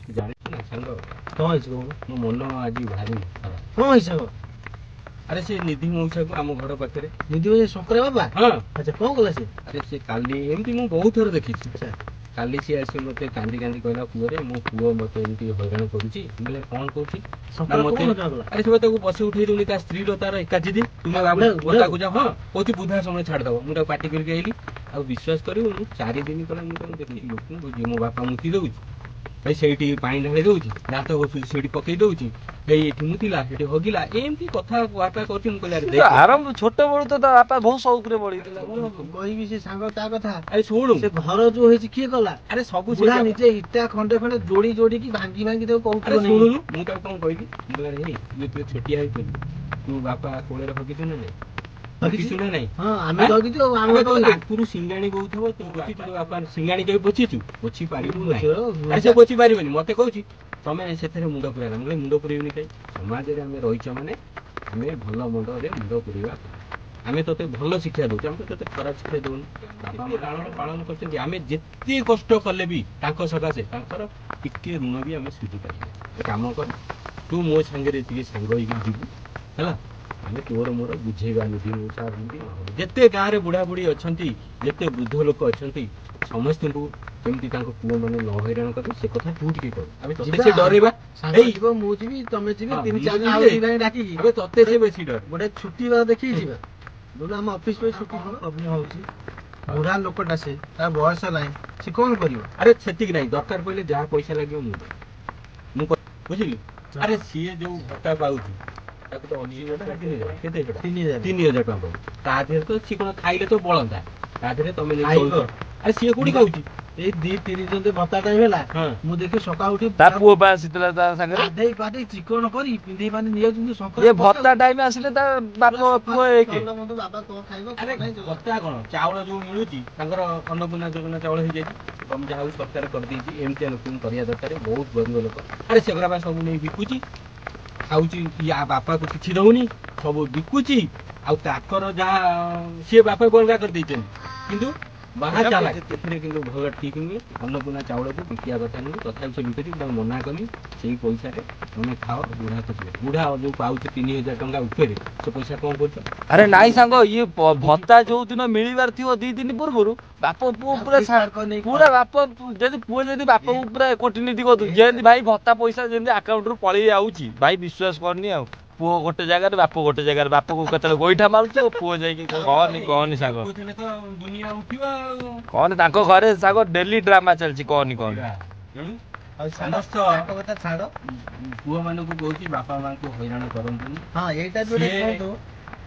ଜାଣିଛୁ ନା ସାଙ୍ଗ, କଣ ହେଇଛି କହୁନ? ମୋ ମନ ଆଜି ଭାରି ଖରାପ। କଣ ହେଇଛି ସାଙ୍ଗ? ଆରେ ସେ ନିଧି ମଉସାକୁ ଆମ ଘର ପାଖରେ। ନିଧି ଭାଇ ଶଙ୍କରା ବାବା? ହଁ। ଆଚ୍ଛା କଣ କଲା ସେ? ଆରେ ସେ କାଲି ଏମିତି ମୁଁ ବହୁତ ଥର ଦେଖିଛି। ଆଚ୍ଛା କାଲି ସିଏ ଆସି ମତେ କାନ୍ଦି କାନ୍ଦି କହିଲା, ପୁଅରେ ମୋ ପୁଅ ମତେ ଏମିତି ହଇରାଣ କରୁଛି। ମୁଁ କହିଲି କଣ କରୁଛି ନା ଶଙ୍କରା ମତେ। କଣ କଲା? ଆରେ ସେ ତାକୁ ବସି ଉଠେଇ ଦଉନି, ତା ସ୍ତ୍ରୀ ର ତାର ଏକାଠି ଦି ତୁମେ ତାକୁ ଯାଅ। ହଁ କହୁଛି ବୁଧା ସମୟ ଛାଡିଦବ। ମୁଁ ତାକୁ ପାଟି କରିକି ଆଇଲି। ଆଉ ବିଶ୍ୱାସ କରିବୁନି, 4 ଦିନ ତଳେ ମୁଁ ତାକୁ ଦେଖିଲି ଲୋକଙ୍କୁ କହୁଛି ମୋ ବାପା ମୁତି ଦଉଛି, ଭାଇ ସେଇଠି ପାଣି ଢାଳି ଦଉଛି, ଦାନ୍ତ ଘଷୁଛି ସେଇଠି ପକେଇ ଦଉଛି, ଏଇ ଏଠି ମୁତିଲା ସେଠି ହଗିଲା, ଏମିତି କଥାବାର୍ତ୍ତା କରୁଛି। ମୁଁ କହିଲି ଆରମ୍ଭ ଛୋଟ ବେଳୁ ତ ତା ବାପା ବହୁତ ସଉକରେ ବଢିଥିଲା। କହିବି ସେ ସାଙ୍ଗ ତା କଥା। ଆରେ ଶୁଣୁ, ସେ ଘର ଯୋଉ ହେଇଛି କିଏ କଲା? ଆରେ ସବୁ ବୁଢା ନିଜେ ଇଟା ଖଣ୍ଡେ ଖଣ୍ଡେ ଯୋଡି ଯୋଡିକି ଭାଙ୍ଗି ଭାଙ୍ଗି ତାକୁ ଆରେ କହୁଥିଲ। ଶୁଣୁନୁ, ମୁଁ ତାକୁ କଣ କହିଲି, ମୁଁ କହିଲି ହେଇ ତୁ ଛୋଟିଆ ହେଇଛୁ, ତୁ ବାପା କୋଳରେ ହଗିଛୁ ନା ନାଇଁ? ହଗିଛୁ ନା ନାଇଁ? ହଁ ଆମେ ହଗିଛୁ ଆଉ। ଆମେ ନାକରୁ ସିଙ୍ଗାଣି ବହୁଥିବ, ତୁ ପୋଛିଛୁ ତୋ ବାପା ସିଙ୍ଗାଣି କେବେ ପୋଛିଛୁ? ପୋଛି ପାରିବୁ ନାହିଁ। ଆରେ ସେ ପୋଛି ପାରିବନି। ମତେ କହୁଛି ତମେ ସେଥିରେ ମୁଣ୍ଡ ପୁରାଇଲା। ମୁଁ ମୁଣ୍ଡ ପୁରେଇବିନି କାଇଁ? ସମାଜରେ ଆମେ ରହିଛ ମାନେ ଆମେ ଭଲ ମନ୍ଦରେ ମୁଣ୍ଡ ପୁରେଇବା। ଆମେ ତତେ ଭଲ ଶିକ୍ଷା ଦଉଛୁ, ଆମେ ତତେ ଖରାପ ଶିକ୍ଷା ଦଉନୁ। ବାପା ଆମ ଲାଳନ ପାଳନ କରିଛନ୍ତି, ଆମେ ଯେତେ କଷ୍ଟ କଲେ ବି ତାଙ୍କ ସକାଶେ ତାଙ୍କର ଟିକେ ଋଣ ବି ଆମେ ସୁଝି ପାରିବା। କାମ କର, ତୁ ମୋ ସାଙ୍ଗରେ ଟିକେ ସାଙ୍ଗ ହେଇକି ଯିବୁ ହେଲା। ଆମେ ତୋର ମୋର ବୁଝେଇବା ନିଧି ମଉସା, ଯେତେ ଗାଁରେ ବୁଢା ବୁଢୀ ଅଛନ୍ତି, ଯେତେ ବୃଦ୍ଧ ଲୋକ ଅଛନ୍ତି, ସମସ୍ତଙ୍କୁ କେମିତି ତାଙ୍କ ପୁଅ ମାନେ ନ ହଇରାଣ କରିବେ ସେ କଥା ତୁ ଟିକେ କର। ଆମେ ତତେ ସେ ଡରେଇବା। ଯିବ, ମୁଁ ଯିବି, ତମେ ଯିବି, 3-4 ଜଣ ଡାକିକି ଏବେ ତତେ ସେ ବେଶୀ ଡର। ଗୋଟେ ଛୁଟି ବାର ଦେଖିକି ଯିବା। ଯୋଉଟା ଆମ ଅଫିସ ପାଇଁ ଛୁଟି ପ୍ରୋବ୍ଲେମ ହଉଛି। ବୁଢା ଲୋକଟା ସେ, ତା ବୟସ ନାହିଁ, ସେ କଣ କରିବ? ଆରେ ସେତିକି ନାହିଁ, ଦରକାର ପଇଲେ ଯାହା ପଇସା ଲାଗିବ ମୁଁ ବୁଝିଲି। ଆରେ ସିଏ ଯୋଉ ଭତ୍ତା ପାଉଛି, ତାକୁ ତ କେତେ 3000 ଟଙ୍କା ପାଉଛି। ତା ଦେହରେ ତ ସିଏ କଣ ଖାଇଲେ ତ ବଳନ୍ତା, ତା ଦେହରେ ତମେ ଆରେ ସିଏ କୋଉଠି ଖାଉଛି? ଏଇ 2-3 ଦିନ ଭତ୍ତା ଟାଇମ ହେଲା, ମୁଁ ଦେଖି ସକାଳୁ ଉଠି ତା ପୁଅ ପା ଆସିଥିଲା ତା ସାଙ୍ଗରେ, ଗାଧେଇ ପାଧେଇ ଚିକଣ କରି ପିନ୍ଧେଇ ପାନି ନିଆଉଛନ୍ତି। ଇଏ ଭତ୍ତା ଟାଇମ ଆସିଲେ ତା ବାପ ପୁଅ ଏକେ। ବାବା କଣ ଖାଇବ? ଭତ୍ତା କଣ, ଚାଉଳ ଯୋଉ ମିଳୁଛି ତାଙ୍କର ଅନ୍ନପୂର୍ଣ୍ଣା ଯୋଜନା ଚାଉଳ ହେଇଯାଇଛି। ତମେ ଯାହା ହଉ ସରକାର କରିଦେଇଛି, ଏମିତିଆ ଲୋକଙ୍କୁ କରିବା ଦରକାର। ବହୁତ ଗରିବ ଲୋକ, ଆରେ ସେଗୁରା ବା ସବୁ ନେଇ ବିକୁଛି, ଖାଉଛି। ୟା ବାପାକୁ କିଛି ଦଉନି, ସବୁ ବିକୁଛି। ଆଉ ତାଙ୍କର ଯାହା ସିଏ ବାପାକୁ ଅଲଗା କରିଦେଇଛନ୍ତି, କିନ୍ତୁ ବାହା ଚାଲାକ। ସେଥିରେ କିନ୍ତୁ ଭଲ ଠିକ ନୁହେଁ। ଅନ୍ନପୂର୍ଣ୍ଣା ଚାଉଳକୁ ବିକିବା କଥା ନୁହେଁ, ତଥାପି ସେ ବିକୁଛି। ତାକୁ ମନା କଲି, ସେଇ ପଇସାରେ ତମେ ଖାଅ, ବୁଢା ଖୋଜିବ। ବୁଢା ଯୋଉ ପାଉଛି 3000 ଟଙ୍କା ଉପରେ, ସେ ପଇସା କଣ କରୁଛ? ଆରେ ନାଇଁ ସାଙ୍ଗ, ଇଏ ଭତ୍ତା ଯୋଉ ଦିନ ମିଳିବାର ଥିବ 2 ଦିନ ପୂର୍ବରୁ ବାପ ପୁଅ ପୁରା ବାପ ଯଦି ପୁଅ ଯଦି ବାପକୁ ପୁରା କୋଟିନିଧି କରିଦଉଛି, ଯେମିତି ଭାଇ ଭତ୍ତା ପଇସା ଯେମିତି ଆକାଉଣ୍ଟରୁ ପଳେଇ ଆଉଛି, ଭାଇ ବିଶ୍ୱାସ କରନି। ଆଉ ପୁଅ ଗୋଟେ ଜାଗାରେ, ବାପ ଗୋଟେ ଜାଗାରେ, ବାପକୁ କେତେବେଳେ ଗୋଇଠା ମାରୁଛି, ପୁଅ ଯାଇକି କହନି ସାଙ୍ଗ, କହନି ତାଙ୍କ ଘରେ ସାଙ୍ଗ ଡେଲି ଡ୍ରାମା ଚାଲିଛି, କହନି। ସମସ୍ତ କଥା ଛାଡ, ପୁଅ ମାନଙ୍କୁ କହୁଛି ବାପା ମାଙ୍କୁ ହଇରାଣ କରନ୍ତୁନି। ହଁ ଏଇଟା ବି ଗୋଟେ କୁହନ୍ତୁ।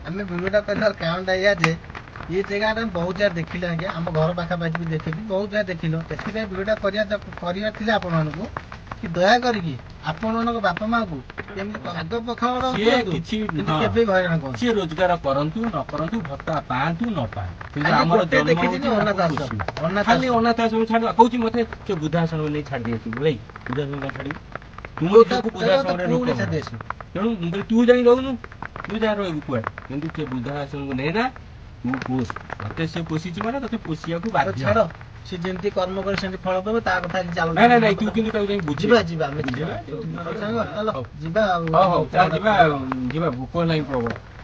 ଆମେ ଭିଡିଓଟା କରିବାର କାରଣଟା ଏଇଆ ଯେ ये जगह हम बहुत जगह देखिले आज्ञा, आम घर पाखापाखि भी देखिली, बहुत जगह देखिल। से भिडियोटा कर आपण मानू कि दया करके आपण मान बापा माँ को आग पखाण सी रोजगार करंतु न करंतु, भत्ता पातु न पातु, खाली अनाथ आश्रम छाड़ कहूँ मत से वृद्धाश्रम नहीं छाड़ दिए भाई, वृद्धाश्रम छाड़ तुम तेणु मुझे तू जाई रहनु, तू जा रही कुआ कि वृद्धाश्रम को नेना, तू पोष मत से पोषी मैंने ते पोषिया को बाध्य। छाड़ सी जमी कर्म कर फल पावे ता कथा चल ना ना तू कि बुझा जीवा भोक नहीं प्रबल।